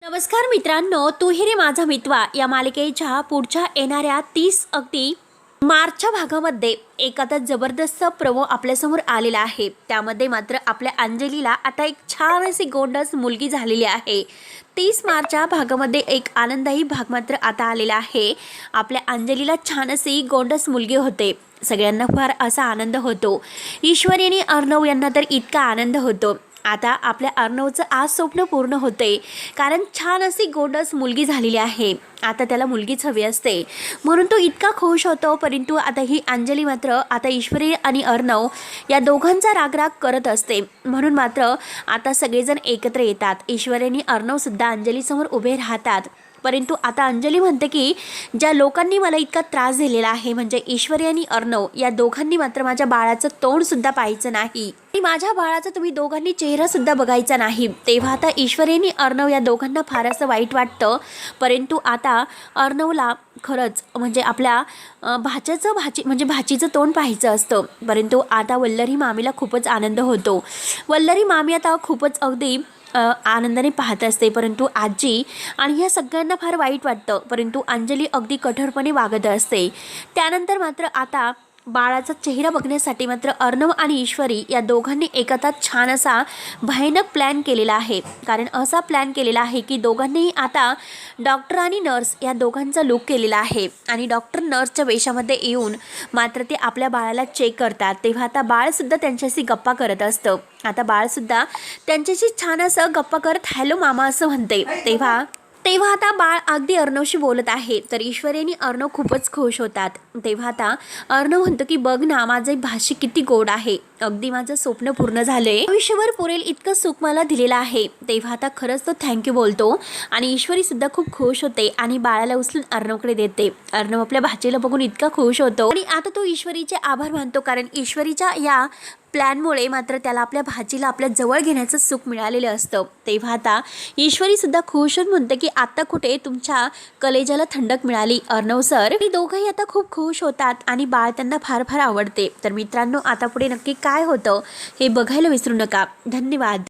नमस्कार मित्रांनो, तू ही रे माझा मितवा या मालिकेच्या पुढच्या येणाऱ्या 30 अगदी मार्चच्या भागामध्ये एक आता जबरदस्त प्रोमो आपल्यासमोर आलेला आहे। त्यामध्ये मात्र आपल्या अंजलीला आता एक छान अशी गोंडस मुलगी झालेली आहे। 30 मार्चच्या भागामध्ये एक आनंददायी भाग मात्र आता आलेला आहे। आपल्या अंजलीला छान अशी गोंडस मुलगी होते। सगळ्यांना फार असा आनंद होतो। ईश्वरी आणि अर्णव यांना तर इतका आनंद होतो। आता आपल्या अर्णवचं आज स्वप्न पूर्ण होते, कारण छान अशी गोंडस मुलगी झालेली आहे। आता त्याला मुलगीच हवी असते म्हणून तो इतका खुश होतो। परंतु आता ही अंजली मात्र आता ईश्वरी आणि अर्णव या दोघांचा रागराग करत असते, म्हणून मात्र आता सगळेजण एकत्र येतात। ईश्वरी आणि अर्णव सुद्धा अंजलीसमोर उभे राहतात। परंतु आता अंजली म्हणते की ज्या लोकांनी मला इतका त्रास दिलेला आहे, म्हणजे ईश्वरी आणि अर्णव या दोघांनी मात्र माझ्या बाळाचं तोंड सुद्धा पाहायचं नाही आणि माझ्या बाळाचा तुम्ही दोघांनी चेहरा सुद्धा बघायचा नाही। तेव्हा आता ईश्वरी आणि अर्णव या दोघांना फार असं वाईट वाटतं। परंतु आता अर्णवला खरंच म्हणजे आपल्या भाचीचं तोंड पाहायचं असतं। परंतु आता वल्लरी मामीला खूपच आनंद होतो। वल्लरी मामी आता खूपच अगदी आनंदाने पाहत असते। परंतु आजी आणि ह्या सगळ्यांना फार वाईट वाटतं। परंतु अंजली अगदी कठोरपणे वागत असते। त्यानंतर मात्र आता बाळाचा चेहरा बघण्यासाठी मात्र अर्णव आणि ईश्वरी या दोघांनी एकत्र छान असा भयानक प्लॅन केलेला आहे। कारण असा प्लॅन केलेला आहे की दोघांनीही आता डॉक्टर आणि नर्स या दोघांचा लुक केलेला आहे आणि डॉक्टर नर्सच्या वेशामध्ये येऊन मात्र ते आपल्या बाळाला चेक करतात। तेव्हा आता बाळसुद्धा त्यांच्याशी गप्पा करत असतं। आता बाळसुद्धा त्यांच्याशी छान असं गप्पा करत हॅलो मामा असं म्हणते। तेव्हा आता बाळ अगदी अर्णवशी बोलत आहे, तर ईश्वरी आणि अर्णव खूपच खुश होतात। तेव्हा आता अर्णव म्हणतो की बघ ना, माझं भाषी किती गोड आहे, अगदी माझं स्वप्न पूर्ण झालंय, आयुष्यभर पुरेल इतकं सुख मला दिलेलं आहे। तेव्हा आता खरंच तो थँक्यू बोलतो आणि ईश्वरी सुद्धा खूप खुश होते आणि बाळाला उचलून अर्णवकडे देते। अर्णव आपल्या भाचीला बघून इतका खुश होतो आणि आता तो ईश्वरीचे आभार मानतो, कारण ईश्वरीच्या या प्लॅनमुळे मात्र त्याला आपल्या भाचीला आपल्या जवळ घेण्याचं सुख मिळालेलं असतं। तेव्हा आता ईश्वरी सुद्धा खुश होऊन म्हणते की आता कुठे तुमच्या कलेजाला थंडक मिळाली अर्णव सर। ही दोघंही आता खूप खुश होतात आणि बाळ त्यांना फार फार आवडते। तर मित्रांनो, आता पुढे नक्की काय होतं हे बघायला विसरू नका। धन्यवाद।